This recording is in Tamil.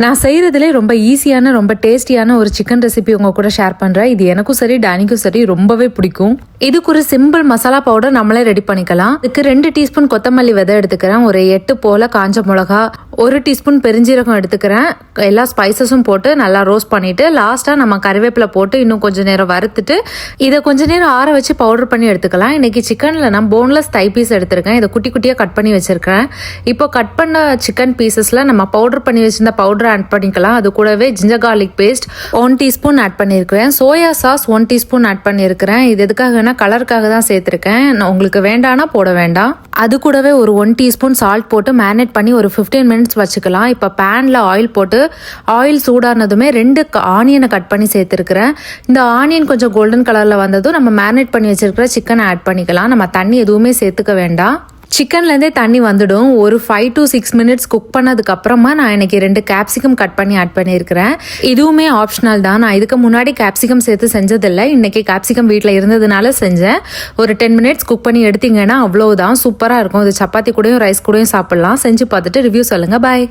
நான் செய்கிறதுலே ரொம்ப ஈஸியான ரொம்ப டேஸ்டியான ஒரு சிக்கன் ரெசிபி உங்கள் கூட ஷேர் பண்ணுறேன். இது எனக்கும் சரி டானிக்கும் சரி ரொம்பவே பிடிக்கும். இதுக்கு ஒரு சிம்பிள் மசாலா பவுடர் நம்மளே ரெடி பண்ணிக்கலாம். இதுக்கு 2 டீஸ்பூன் கொத்தமல்லி விதை எடுத்துக்கிறேன், ஒரு 8 போல காஞ்ச மிளகா, 1 டீஸ்பூன் பெருஞ்சீரகம் எடுத்துக்கிறேன். எல்லா ஸ்பைசஸும் போட்டு நல்லா ரோஸ்ட் பண்ணிவிட்டு லாஸ்ட்டாக நம்ம கறிவேப்பிலை போட்டு இன்னும் கொஞ்சம் நேரம் வறுத்துட்டு இதை கொஞ்சம் நேரம் ஆற வச்சு பவுடர் பண்ணி எடுத்துக்கலாம். இன்றைக்கி சிக்கனில் நான் போன்லெஸ் தை பீஸ் எடுத்திருக்கேன். இதை குட்டி குட்டியாக கட் பண்ணி வச்சுருக்கேன். இப்போ கட் பண்ண சிக்கன் பீசஸில் நம்ம பவுடர் பண்ணி வச்சிருந்த பவுடர் ஆட் பண்ணிக்கலாம். அது கூடவே ginger garlic paste 1 teaspoon add பண்ணியிருக்கிறேன். சோயா சாஸ் 1 டீஸ்பூன் ஆட் பண்ணியிருக்கிறேன். இது எதுக்காகனா கலருக்காக தான் சேர்த்துருக்கேன். உங்களுக்கு வேண்டானா போட வேண்டாம். அது கூடவே ஒரு 1 டீஸ்பூன் சால்ட் போட்டு மேரினேட் பண்ணி ஒரு 15 மினிட்ஸ் வச்சுக்கலாம். இப்போ பேனில் ஆயில் போட்டு ஆயில் சூடானதுமே 2 ஆனியனை கட் பண்ணி சேர்த்துருக்கிறேன். இந்த ஆனியன் கொஞ்சம் கோல்டன் கலரில் வந்ததும் நம்ம மேரினேட் பண்ணி வச்சிருக்கிற சிக்கனை ஆட் பண்ணிக்கலாம். நம்ம தண்ணி எதுவுமே சேர்த்துக்க வேண்டாம். சிக்கன்லேருந்தே தண்ணி வந்துடும். ஒரு 5 to 6 மினிட்ஸ் குக் பண்ணதுக்கு அப்புறமா நான் இன்னைக்கு 2 கேப்சிகம் கட் பண்ணி ஆட் பண்ணியிருக்கிறேன். இதுவுமே ஆப்ஷனல் தான். நான் இதுக்கு முன்னாடி கேப்சிகம் சேர்த்து செஞ்சதில்லை. இன்னைக்கு கேப்சிகம் வீட்டில் இருந்ததுனால செஞ்சேன். ஒரு 10 மினிட்ஸ் குக் பண்ணி எடுத்தீங்கன்னா அவ்வளோதான், சூப்பராக இருக்கும். இது சப்பாத்தி கூடயும் ரைஸ் கூடயும் சாப்பிட்லாம். செஞ்சு பார்த்துட்டு ரிவ்யூ சொல்லுங்கள். பாய்.